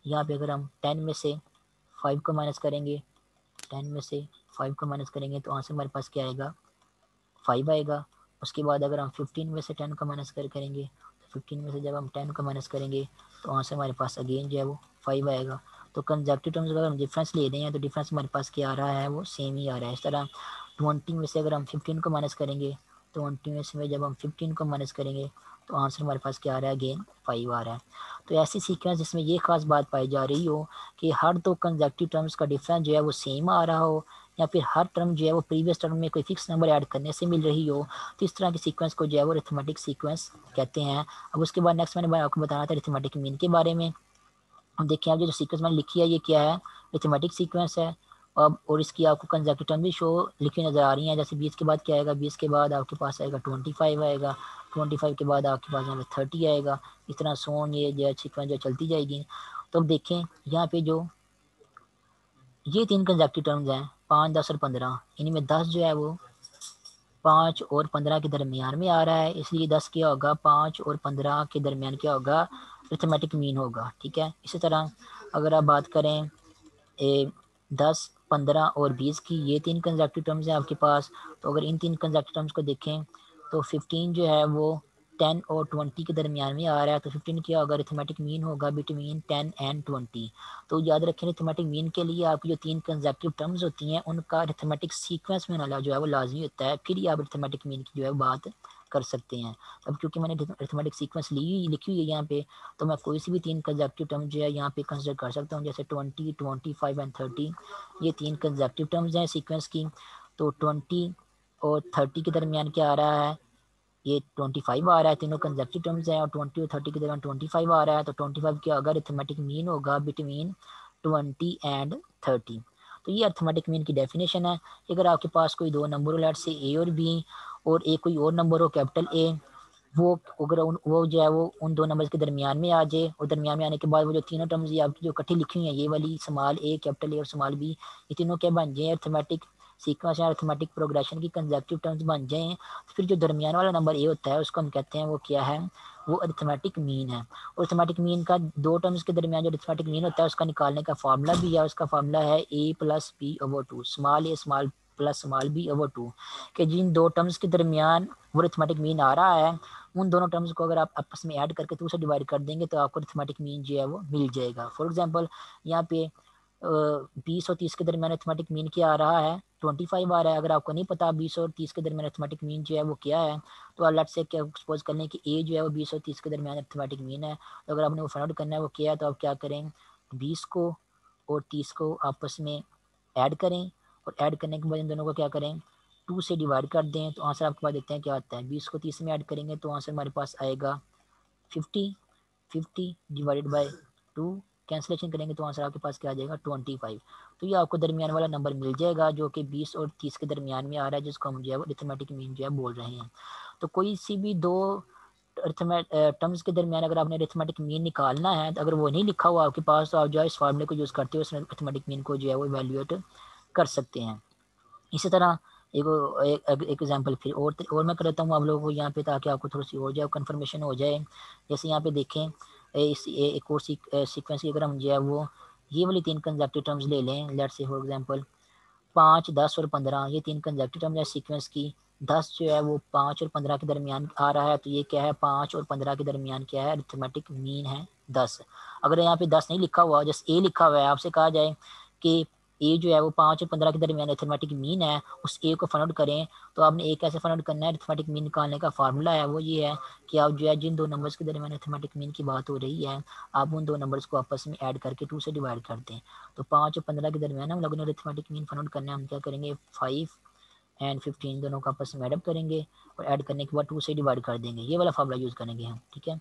यहाँ पे अगर हम 10 में से 5 को माइनस करेंगे, 10 में से 5 को माइनस करेंगे तो आंसर हमारे पास क्या आएगा, 5 आएगा। उसके बाद अगर हम 15 में से 10 का माइनस करेंगे, तो 15 में से जब हम 10 का माइनस करेंगे तो आंसर हमारे पास अगेन जो है वो 5 आएगा। तो कंजेक्टिव टर्म्स अगर हम डिफरेंस ले रहे हैं तो डिफरेंस हमारे पास क्या आ रहा है, वो सेम ही आ रहा है। इस तरह 20 में से अगर हम 15 को माइनस करेंगे, तो 20 में से जब हम 15 को माइनस करेंगे तो आंसर हमारे पास क्या आ रहा है, अगेन 5 आ रहा है। तो ऐसी सीक्वेंस जिसमें ये खास बात पाई जा रही हो कि हर 2 कंजेक्टिव टर्म्स का डिफरेंस जो है वो सेम आ रहा हो, या फिर हर टर्म जो है वो प्रीवियस टर्म में कोई फिक्स नंबर ऐड करने से मिल रही हो, तो इस तरह की सीक्वेंस को जो है वो अरिथमेटिक सीक्वेंस कहते हैं। अब उसके बाद नेक्स्ट मैंने आपको बताना था अरिथमेटिक मीन के बारे में। अब देखिए आप जो सीक्वेंस मैंने लिखी है ये क्या है, अरिथमेटिक सीक्वेंस है। अब और इसकी आपको कंजेक्टिव टर्म भी शो लिखी नज़र आ रही हैं, जैसे 20 के बाद क्या आएगा, 20 के बाद आपके पास आएगा 25 आएगा, 25 के बाद आपके पास यहाँ पे 30 आएगा। इस तरह सोन ये जो सीक्वेंस जो चलती जाएगी। तो अब देखें यहाँ पे जो ये 3 कंजेक्टिव टर्म्स हैं 5 10 और 15, इनमें 10 जो है वो 5 और 15 के दरमियान में आ रहा है, इसलिए 10 क्या होगा, 5 और 15 के दरमियान क्या होगा, अरिथमेटिक मीन होगा, ठीक है। इसी तरह अगर आप बात करें 10 15 और 20 की, ये 3 कंजेक्टिव टर्म्स हैं आपके पास। तो अगर इन 3 कंजेक्टिव टर्म्स को देखें तो 15 जो है वो 10 और 20 के दरमियान में आ रहा है, तो 15 क्या होगा, अरिथमेटिक मीन होगा बिटवीन 10 एंड 20। तो याद रखें अरिथमेटिक मीन के लिए आपकी जो 3 कंसेक्यूटिव टर्म्स होती हैं उनका अरिथमेटिक सीक्वेंस में होना जो है वो लाजमी होता है, फिर ही आप अरिथमेटिक मीन की जो है बात कर सकते हैं। अब क्योंकि मैंने अरिथमेटिक सीक्वेंस लिखी हुई है यहाँ पे, तो मैं कोई सी भी 3 कंसेक्यूटिव टर्म जो है यहाँ पे कंसिडर कर सकता हूँ, जैसे 20, 25 एंड 30, ये 3 कंसेक्यूटिव टर्म्स हैं सीक्वेंस की। तो 20 और 30 के दरमियान क्या आ रहा है, ये 25 आ रहा है, तीनों कंसेक्यूटिव टर्म्स हैं, और 20 और 30 के दरमियान 25 आ रहा है, तो 25 क्या होगा, अरिथमेटिक मीन होगा बिटवीन 20 एंड 30। तो ये अरिथमेटिक मीन की डेफिनेशन है। अगर आपके पास कोई दो नंबर हो, लेट से ए और बी, और एक कोई और नंबर हो कैपिटल ए, वो अगर वो जो है वो उन दो नंबर्स के दरमियान में आ जाए, और दरमियान में आने के बाद वो जो तीनों टर्म्स ये आपकी जो इकट्ठी लिखी हुई हैं, ये वाली स्मॉल ए, कैपिटल ए और स्मॉल बी, ये तीनों क्या बन जाए, अरिथमेटिक सीक्वेंस या अरिथमेटिक प्रोग्रेशन की कंसेक्यूटिव टर्म्स बन जाएं, तो फिर जो दरमियान वाला नंबर ए होता है उसको हम कहते हैं वो क्या है, वो अरिथमेटिक मीन है। और अरिथमेटिक मीन का दो टर्म्स के दरमियान जो अरिथमेटिक मीन होता है उसका निकालने का फार्मूला भी है, उसका फार्मूला है A plus B over two, small a small plus small b over two, कि जिन दो टर्म्स के दरमियान वो अरिथमेटिक मीन आ रहा है, उन दोनों टर्म्स को अगर आप आपस में ऐड करके 2 से डिवाइड कर देंगे तो आपको अरिथमेटिक मीन जो है वो मिल जाएगा। फॉर एग्जांपल यहाँ पे 20 और 30 के दरमियान अरिथमेटिक मीन क्या आ रहा है, 25 आ रहा है। अगर आपको नहीं पता 20 और 30 के दरमियान अरिथमेटिक मीन जो है वो क्या है, तो लेट्स से क्या सपोज कर लें कि ए जो है वो 20 और 30 के दरमियान अरिथमेटिक मीन है। तो अगर आपने वो फाइंड आउट करना है वो क्या है, तो आप क्या करें, 20 को और 30 को आपस में ऐड करें, और ऐड करने के बाद इन दोनों को क्या करें, 2 से डिवाइड कर दें, तो आंसर आपके पास देखते हैं क्या आता है। 20 को 30 में ऐड करेंगे तो आंसर हमारे पास आएगा 50, 50 डिवाइडेड बाई 2, कैंसिलेशन करेंगे तो आंसर आपके पास क्या आ जाएगा, 25। तो ये आपको दरमियान वाला नंबर मिल जाएगा जो कि 20 और 30 के दरमियान में आ रहा है, जिसको हम जो है अरिथमेटिक मीन जो है बोल रहे हैं। तो कोई सी भी दो टर्म्स के दरमियान अगर आपने अरिथमेटिक मीन निकालना है, तो अगर वो नहीं लिखा हुआ आपके पास, तो आप जो है इस फार्मूले को यूज़ करते हुए उस अरिथमेटिक मीन को जो है वो इवैल्यूएट कर सकते हैं। इसी तरह एक एग्जांपल फिर और मैं करता हूँ आप लोगों को यहाँ पे, ताकि आपको थोड़ी सी और जाए कन्फर्मेशन हो जाए। जैसे यहाँ पे देखें एक और सीक्वेंस की अगर हम जो है वो ये वाली 3 कंसेक्टिव टर्म्स ले लें, लेट्स से फॉर एग्जांपल 5, 10 और 15, ये 3 कंसेक्टिव टर्म्स है सीक्वेंस की। 10 जो है वो 5 और 15 के दरमियान आ रहा है, तो ये क्या है, 5 और 15 के दरमियान क्या है, अरिथमेटिक मीन है 10। अगर यहाँ पे 10 नहीं लिखा हुआ, जैसे ए लिखा हुआ है, आपसे कहा जाए कि ए जो है वो 5 और 15 के दरमियान अरिथमेटिक मीन है, उस ए को फाइंड आउट करें, तो आपने ए कैसे फाइंड आउट करना है, अरिथमेटिक मीन निकालने का फार्मूला है वो ये है कि आप जो है जिन दो नंबर्स के दरमियान अरिथमेटिक मीन की बात हो रही है, आप उन दो नंबर्स को आपस में ऐड करके 2 से डिवाइड कर दें। तो 5 और 15 के दरमियान हम लोगों ने अरिथमेटिक मीन फाइंड आउट करना है, हम क्या करेंगे, 5 एंड 15 दोनों का आपस में ऐड करेंगे, और ऐड करने के बाद 2 से डिवाइड कर देंगे, ये वाला फार्मूला यूज़ करेंगे हम, ठीक है।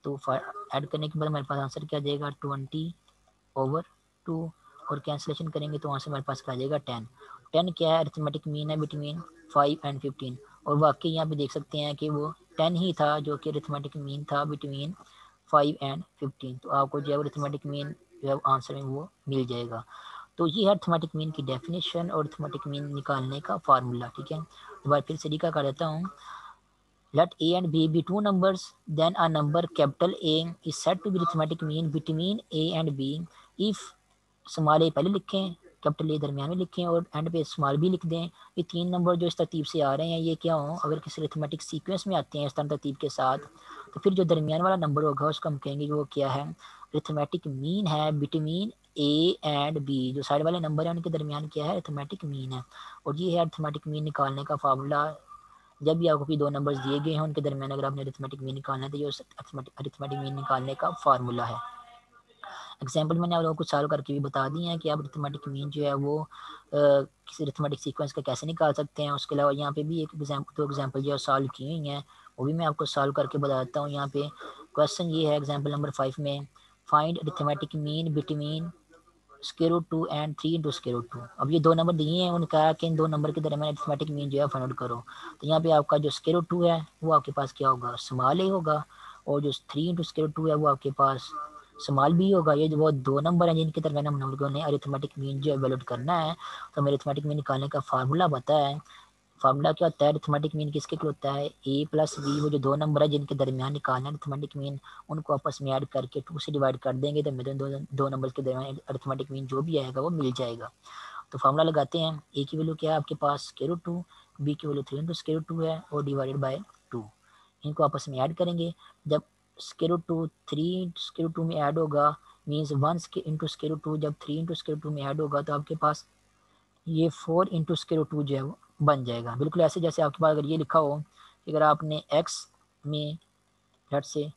तो ऐड करने के बाद हमारे पास आंसर क्या जाएगा, 20/2, और कैंसिलेशन करेंगे तो आंसर हमारे पास क्या आ जाएगा, 10। 10 क्या है, अरिथमेटिक मीन है बिटवीन 5 एंड 15, और वाकई यहाँ पे देख सकते हैं कि वो 10 ही था जो कि अरिथमेटिक मीन था बिटवीन 5 एंड 15। तो आपको जो है अरिथमेटिक मीन जो है आंसर में वो मिल जाएगा। तो ये है अरिथमेटिक मीन की डेफिनेशन और अरिथमेटिक मीन निकालने का फार्मूला, ठीक है। दोबारा फिर से तरीका कर देता हूँ। Let A and B be two numbers, then a number capital A is said to be arithmetic mean between A and B if small a पहले लिखें, कैपिटल ए दरमियान में लिखें, और एंड पे स्मॉल बी लिख दें। ये 3 नंबर जो इस तरतीब से आ रहे हैं ये क्या हों, अगर किसी अरिथमेटिक सीक्वेंस में आते हैं इस तरह तरतीब के साथ, तो फिर जो दरमियान वाला नंबर होगा उसको हम कहेंगे कि वो क्या है, अरिथमेटिक मीन है बिटवीन ए एंड बी। जो साइड वाले नंबर हैं उनके दरमियान क्या है, अरिथमेटिक मीन है। और ये है अरिथमेटिक मीन निकालने का फार्मूला। जब भी आपको कोई दो नंबर्स दिए गए हैं उनके दरमियान अगर आपने अरिथमेटिक मीन निकालना है, तो ये अरिथमेटिक मीन निकालने का फार्मूला है। एग्जाम्पल मैंने आप लोगों को सॉल्व करके भी बता दी है कि आप अरिथमेटिक मीन जो है वो किसी अरिथमेटिक सीक्वेंस का कैसे निकाल सकते हैं। उसके अलावा यहाँ पे भी एक दो एग्जाम्पल जो है सॉल्व की हुई हैं, वो भी मैं आपको सॉल्व करके बता देता हूँ। यहाँ पे क्वेश्चन ये है एग्जाम्पल नंबर 5 में, find arithmetic mean between √2 and 3 × √2। अब ये दो नंबर दिए हैं, उन्होंने कहा कि इन दो नंबर के दरमियान अरिथमेटिक मीन जो है फाइंड आउट करो। तो यहाँ पे आपका जो √2 है वो आपके पास क्या होगा, स्मॉल ए होगा, और जो 3 × √2 है वो आपके पास स्मॉल बी होगा। ये जो वो दो नंबर हैं जिनके दरमियान हम लोगों ने अरिथमेटिक मीन जो एवेल्यूट करना है, तो हमें अरिथमेटिक मीन निकालने का फार्मूला पता है। फार्मूला क्या होता है, अरिथमेटिक मीन किसके लिए होता है, ए प्लस बी, वो जो दो नंबर है जिनके दरमियान निकालना है अरिथमेटिक मीन, उनको आपस में ऐड करके 2 से डिवाइड कर देंगे, तो मेरे दो नंबर के दरमियान अरिथमेटिक मीन जो भी आएगा वो मिल जाएगा। तो फार्मूला लगाते हैं, ए की वैल्यू क्या है आपके पास √2, बी की वैल्यू 3 × √2 है, और डिवाइडेड बाय 2। इनको आपस में ऐड करेंगे। जब स्क्वायर रूट 2 3 स्क्वायर रूट 2 में ऐड होगा, मीन्स 1 इंटू स्क्वायर रूट 2 जब 3 इंटू स्क्वायर रूट 2 में ऐड होगा तो आपके पास ये 4 इंटू स्क्वायर रूट 2 जो है वो बन जाएगा। बिल्कुल ऐसे जैसे आपके पास अगर ये लिखा हो कि अगर आपने x में लेट से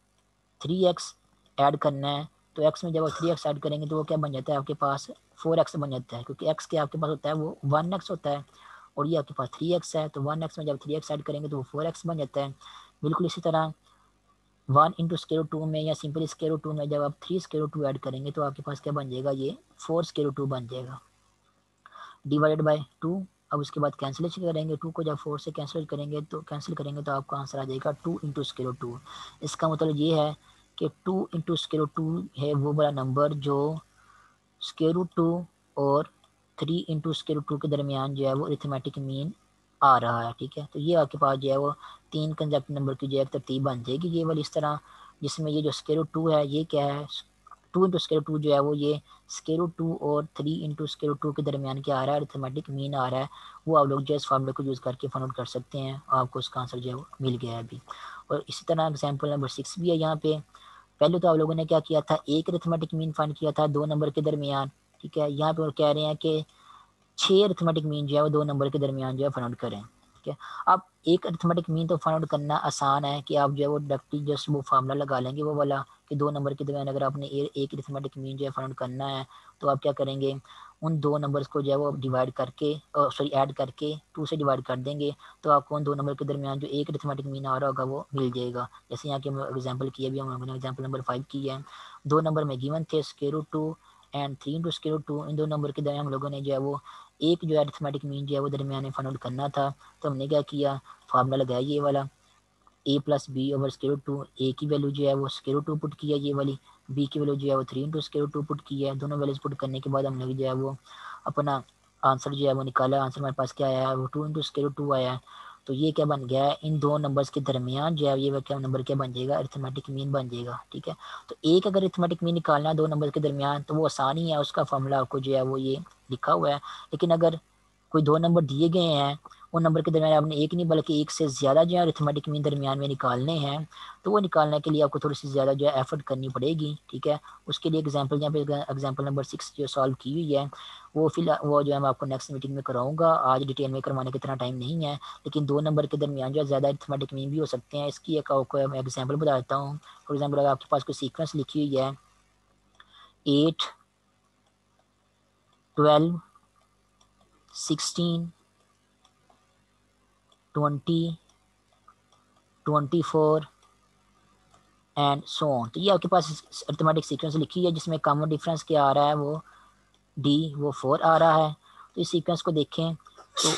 3x ऐड करना है, तो x में जब आप 3x ऐड करेंगे तो वो क्या बन जाता है आपके पास 4x बन जाता है, क्योंकि x के आपके पास होता है वो 1x होता है और ये आपके पास 3x है, तो 1x में जब 3x ऐड करेंगे तो वो 4x बन जाता है। बिल्कुल इसी तरह 1 इंटू स्क्वायर रूट 2 में या सिंपल स्क्वायर रूट 2 में जब आप 3 स्क्वायर रूट 2 ऐड करेंगे तो आपके पास क्या बन जाएगा, ये 4 स्क्वायर रूट 2 बन जाएगा डिवाइडेड बाई 2। अब उसके बाद कैंसिलेशन करेंगे, 2 को जब 4 से कैंसिल करेंगे तो आपका आंसर आ जाएगा 2 इंटू स्क्वायर रूट 2। इसका मतलब ये है कि 2 इंटू स्क्वायर रूट 2 है वो बड़ा नंबर जो स्क्वायर रूट 2 और 3 इंटू स्क्वायर रूट 2 के दरमियान जो है वो अरिथमेटिक मीन आ रहा है। ठीक है, तो ये आपके पास जो है वो 3 कंसेप्ट नंबर की जो है तरतीब बन जाएगी ये वाली इस तरह, जिसमें ये जो स्क्वायर रूट 2 है ये क्या है, 2 इंटू स्क्वायर रूट 2 जो है वो ये स्क्वायर रूट 2 और 3 इंटू स्क्वायर रूट 2 के दरमियान क्या आ रहा है, अरिथमेटिक मीन आ रहा है। वो आप लोग जो इस फार्मूले को यूज़ करके फाइंड आउट कर सकते हैं, आपको उसका आंसर जो है वो मिल गया है अभी। और इसी तरह एग्जाम्पल नंबर 6 भी है यहाँ पे। पहले तो आप लोगों ने क्या किया था, एक अरिथमेटिक मीन फाइंड किया था 2 नंबर के दरमियान। ठीक है, यहाँ पे वो कह रहे हैं कि 6 अरिथमेटिक मीन जो है वो 2 नंबर के दरमियान जो है फाइंड आउट करें। ठीक है, अब एक अरिथमेटिक मीन तो फाइंड आउट करना आसान है कि आप जो है वो डायरेक्टली जस्ट वो फार्मूला लगा लेंगे वो वाला कि 2 नंबर के दरमियान अगर आपने एक अरिथमेटिक मीन जो है फाइंड आउट करना है तो आप क्या करेंगे, उन 2 नंबर्स को जो है वो डिवाइड करके सॉरी ऐड करके 2 से डिवाइड कर देंगे तो आपको उन 2 नंबर के दरमियान जो एक अरिथमेटिक मीन आ रहा होगा वो मिल जाएगा। जैसे यहाँ के एग्जाम्पल किए भी हम लोगों ने एग्जाम्पल नंबर 5 की है, 2 नंबर में गिवन थे square root 2 and 3 into square root 2। इन 2 नंबर के दरमियान हम लोगों ने जो है वो एक जो है अरिथमेटिक मीन जो है वो दरमियान में फाइंड आउट करना था। तो हमने क्या किया, फार्मूला लगाया ये वाला a plus B over square root 2। A की वैल्यू जो है वो स्क्वायर रूट 2 पुट किया ये वाली, बी की वैल्यू जो है वो 3 इंटू स्क्वायर रूट 2 पुट किया है। दोनों वैल्यूज पुट करने के बाद हमने जो है वो अपना आंसर जो है वो निकाला। आंसर हमारे पास क्या आया है, वो 2 इंटू स्क्वायर रूट 2 आया है। तो ये क्या बन गया है, इन 2 नंबर्स के दरमियान जो है ये क्या नंबर क्या बन जाएगा, अरिथमेटिक मीन बन जाएगा। ठीक है, तो एक अगर अरिथमेटिक मीन निकालना है 2 नंबर के दरमियान तो वो आसान ही है, उसका फॉर्मूला आपको जो है वो ये लिखा हुआ है। लेकिन अगर कोई 2 नंबर दिए गए हैं, उन नंबर के दरमियान आपने एक नहीं बल्कि एक से ज़्यादा जो है अरिथमेटिक मीन दरमियान में निकालने हैं, तो वो निकालने के लिए आपको थोड़ी सी ज़्यादा जो है एफर्ट करनी पड़ेगी। ठीक है, उसके लिए एग्जांपल यहाँ पे एग्जांपल नंबर 6 जो सॉल्व की हुई है वो फिलहाल वो जो है मैं आपको नेक्स्ट मीटिंग में कराऊंगा, आज डिटेल में करवाने की इतना टाइम नहीं है। लेकिन 2 नंबर के दरमियान जो है ज़्यादा अरिथमेटिक मीन भी हो सकते हैं, इसकी एक आपको मैं एग्जाम्पल बता देता हूँ। फॉर एग्जाम्पल अगर आपके पास कोई सीक्वेंस लिखी हुई है 8 12 16 20 24 एंड सो ऑन, तो ये आपके पास अरिथमेटिक सीक्वेंस लिखी है जिसमें कॉमन डिफरेंस क्या आ रहा है, वो डी वो 4 आ रहा है। तो इस सीक्वेंस को देखें तो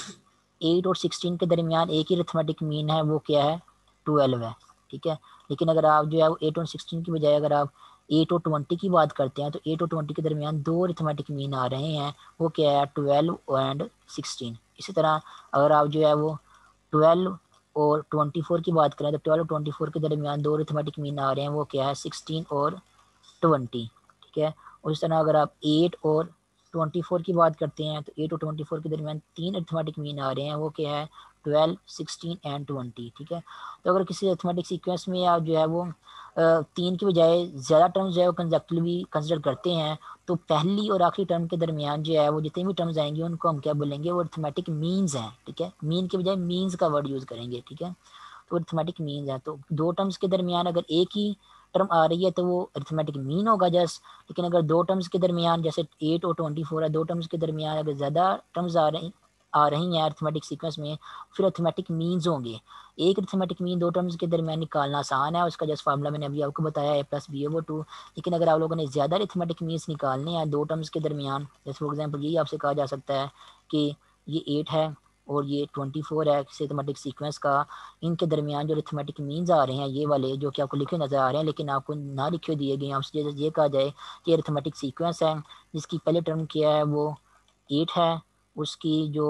8 और 16 के दरमियान एक ही अरिथमेटिक मीन है, वो क्या है 12 है। ठीक है, लेकिन अगर आप जो है 8 और 16 की बजाय अगर आप 8 और 20 की बात करते हैं तो 8 और 20 के दरमियान 2 अरिथमेटिक मीन आ रहे हैं, वो क्या है 12 एंड 16। इसी तरह अगर आप जो है वो 12 और 24 की बात करें तो 12 और 24 के दरमियान 2 अरिथमेटिक मीन आ रहे हैं, वो क्या है 16 और 20। ठीक है, और इस तरह अगर आप 8 और 24 की बात करते हैं तो 8 और 24 के दरमियान 3 अरिथमेटिक मीन आ रहे हैं, वो क्या है 12 16 एंड 20। ठीक है, तो अगर किसी अरिथमेटिक सीक्वेंस में आप जो है वो 3 की बजाय ज़्यादा टर्म्स जो है वो कंजक्टिवली कंसिडर करते हैं तो पहली और आखिरी टर्म के दरमियान जो है वो जितने भी टर्म्स आएंगे उनको हम क्या बोलेंगे, वो अरिथमेटिक मीन्स हैं। ठीक है, मीन के बजाय मीन्स का वर्ड यूज़ करेंगे। ठीक है, तो अरिथमेटिक मीन्स है, तो 2 टर्म्स के दरमियान अगर एक ही टर्म आ रही है तो वो अरिथमेटिक मीन होगा जस्ट। लेकिन अगर 2 टर्म्स के दरमियान जैसे 8 और 24 है, 2 टर्म्स के दरमियान अगर ज़्यादा टर्म्स आ रही हैं अरिथमेटिक सीक्वेंस में, फिर अरिथमेटिक मीन्स होंगे। एक अरिथमेटिक मीन 2 टर्म्स के दरमियान निकालना आसान है, उसका जस्ट फार्मूला मैंने अभी आपको बताया a प्लस बी ओवर 2। लेकिन अगर आप लोगों ने ज़्यादा अरिथमेटिक मीन्स निकालने हैं 2 टर्म्स के दरमियान, जैसे फॉर एग्जाम्पल यही आपसे कहा जा सकता है कि ये 8 है और ये 24 है किसी अरिथमेटिक सीक्वेंस का, इनके दरमियान जो अरिथमेटिक मीन्स आ रहे हैं ये वाले जो कि आपको लिखे नज़र आ रहे हैं लेकिन आपको ना लिखे दिए गए हैं, आपसे ये कहा जाए कि अरिथमेटिक सीक्वेंस है जिसकी पहले टर्म क्या है वो 8 है, उसकी जो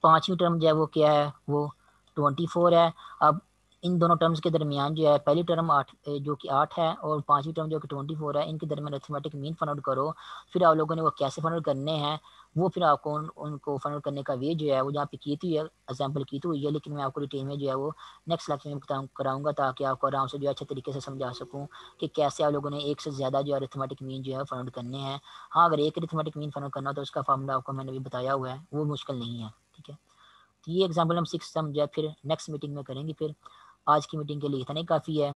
5वीं टर्म जो है वो क्या है वो 24 है। अब इन दोनों टर्म्स के दरमियान जो है पहली टर्म 8 जो कि 8 है और पांचवी टर्म जो कि 24 है, इनके दरमियान अरिथमेटिक मीन फाइंड आउट करो। फिर आप लोगों ने वो कैसे फाइंड आउट करने हैं, वो फिर आपको उनको फाइंड आउट करने का वे जो है वो जहाँ पे की थी है, एग्जाम्पल की तो हुई है, लेकिन मैं आपको डिटेल में जो है वो नेक्स्ट लेक्चर में कराऊंगा, ताकि आपको आराम से जो है अच्छे तरीके से समझा सकूँ कि कैसे आप लोगों ने एक से ज़्यादा जो है अरिथमेटिक मीन जो है फाइंड आउट करने हैं। हाँ, अगर एक अरिथमेटिक मीन फाइंड आउट करना हो तो उसका फार्मूला आपको मैंने भी बताया हुआ है, वो मुश्किल नहीं है। ठीक है, तो ये एग्जाम्पल हम 6 सम जो है फिर नेक्स्ट मीटिंग में करेंगे। फिर आज की मीटिंग के लिए इतना ही काफ़ी है।